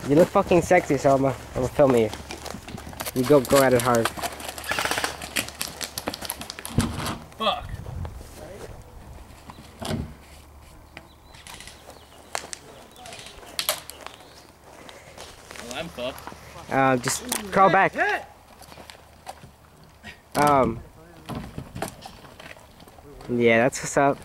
You look fucking sexy, so I'm gonna film you. You go at it hard. Fuck. Well, I'm fucked. Just crawl back. Yeah, that's what's up.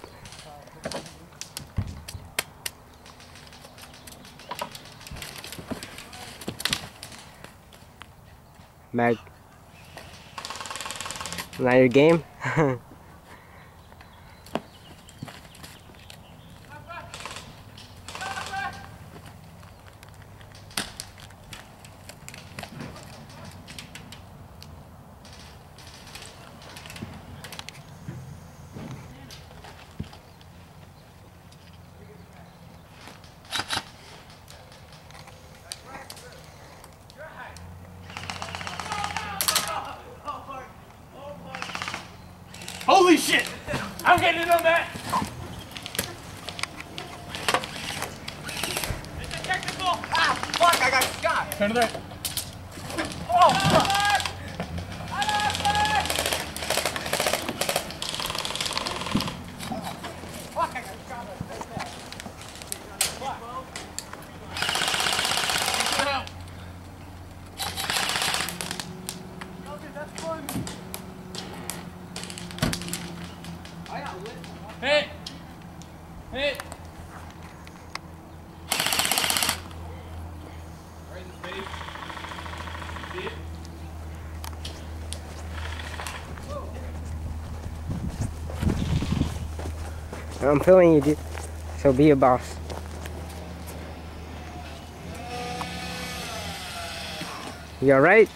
Mag. Not your game? Holy shit! I'm getting in on that! It's a technical! Ah, fuck, I got shot! Turn to the right. Oh, fuck! Fuck, I got shot. That's fun. Hit! Hit! Right in the face. See it? I'm feeling you, dude. So be a boss. You alright?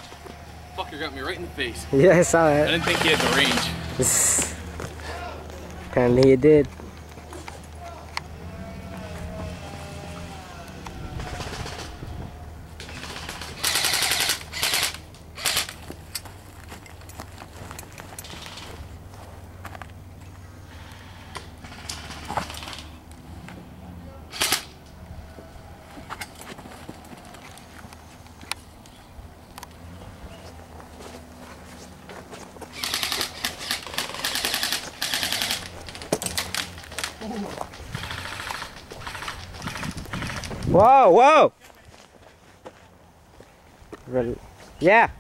Fucker got me right in the face. Yeah, I saw I it. didn't think he had the range. Apparently you did. Whoa, whoa! Ready? Yeah.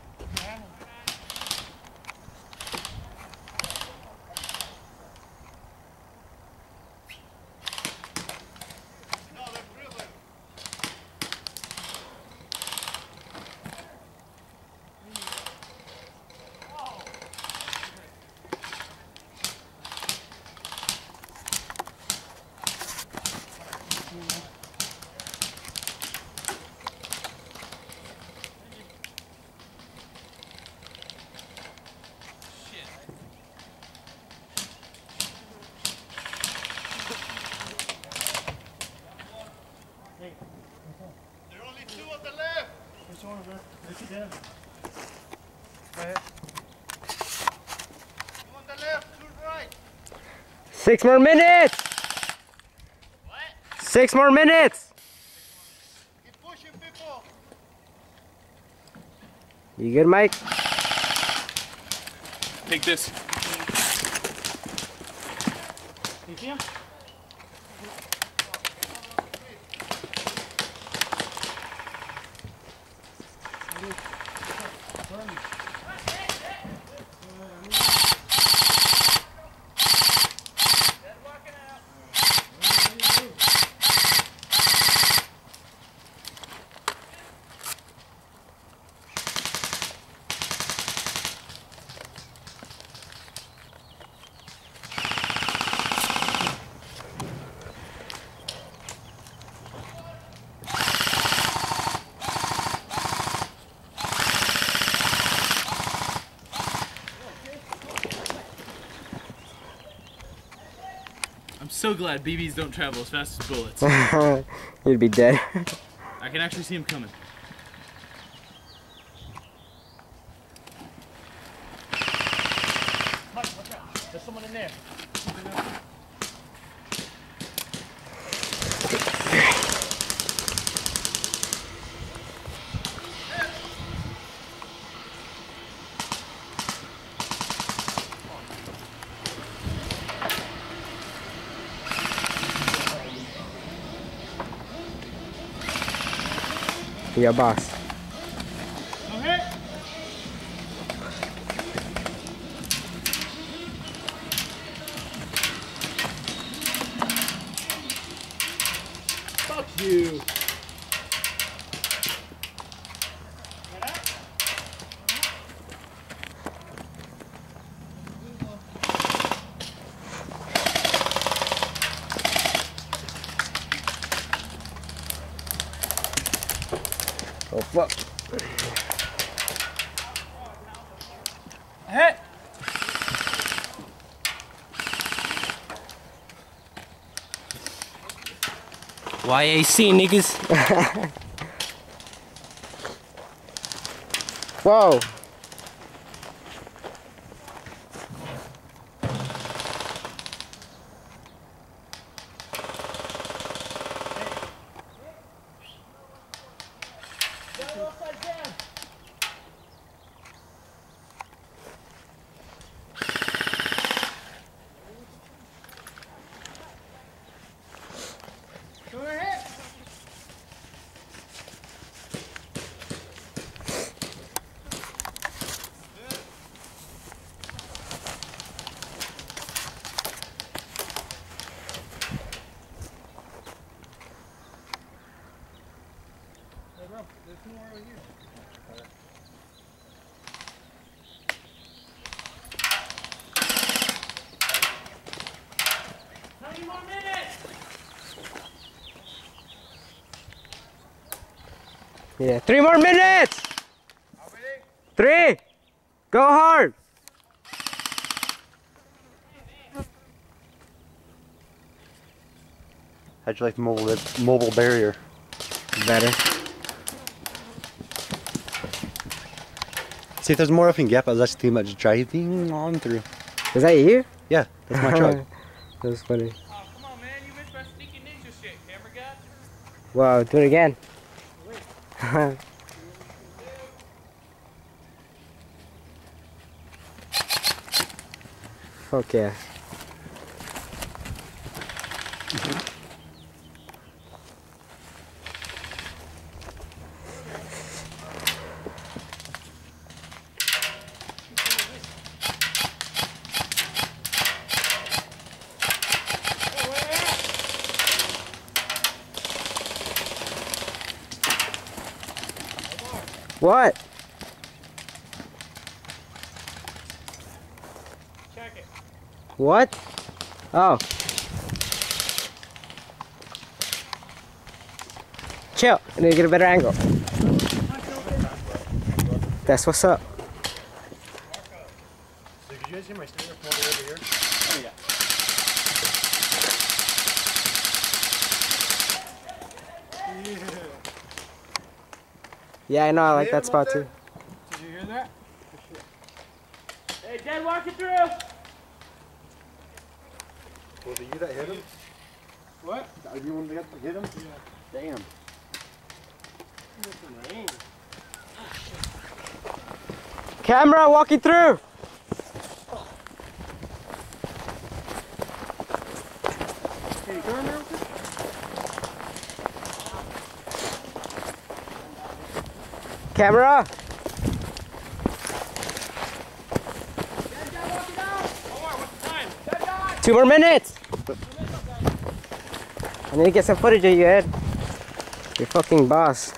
There are only two on the left. Which one, bro? Look at them. Right here. Two on the left, two right. 6 more minutes! What? 6 more minutes! Keep pushing, people. You good, Mike? Take this. You see him? I'm so glad BBs don't travel as fast as bullets. You'd be dead. I can actually see him coming. Mike, watch out. There's someone in there. Yeah, boss. Okay. Fuck you. Oh fuck. Hit. YAC niggas. Whoa. There's more over here. 90 more minutes! Yeah, 3 more minutes! How many? 3! Go hard! How'd you like the mobile barrier? Better. See if there's more I can get, but that's too much driving on through. Is that you? Yeah, that's my truck. That was funny. Oh, come on, man. You missed my sneaky ninja shit, camera guy. Wow, do it again. Fuck yeah. What? Check it. What? Oh. Chill. I need to get a better angle. That's what's up. So did you guys hear my stinger from over here? Oh yeah. Yeah, I know. I like that spot too. Did you hear that? Hey, Dad, walking through! Was it you that hit him? What? Are you one that hit him? Yeah. Damn. Camera walking through. Hey, go in there real quick. Camera. Dad, walking out! Omar, what's the time? Dad! 2 more minutes. I need to get some footage of you, Ed. You're fucking boss.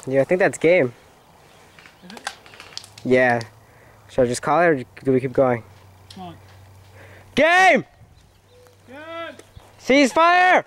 Yeah, I think that's game. Is it? Yeah. Should I just call it or do we keep going? Come on. Game! Good! Ceasefire!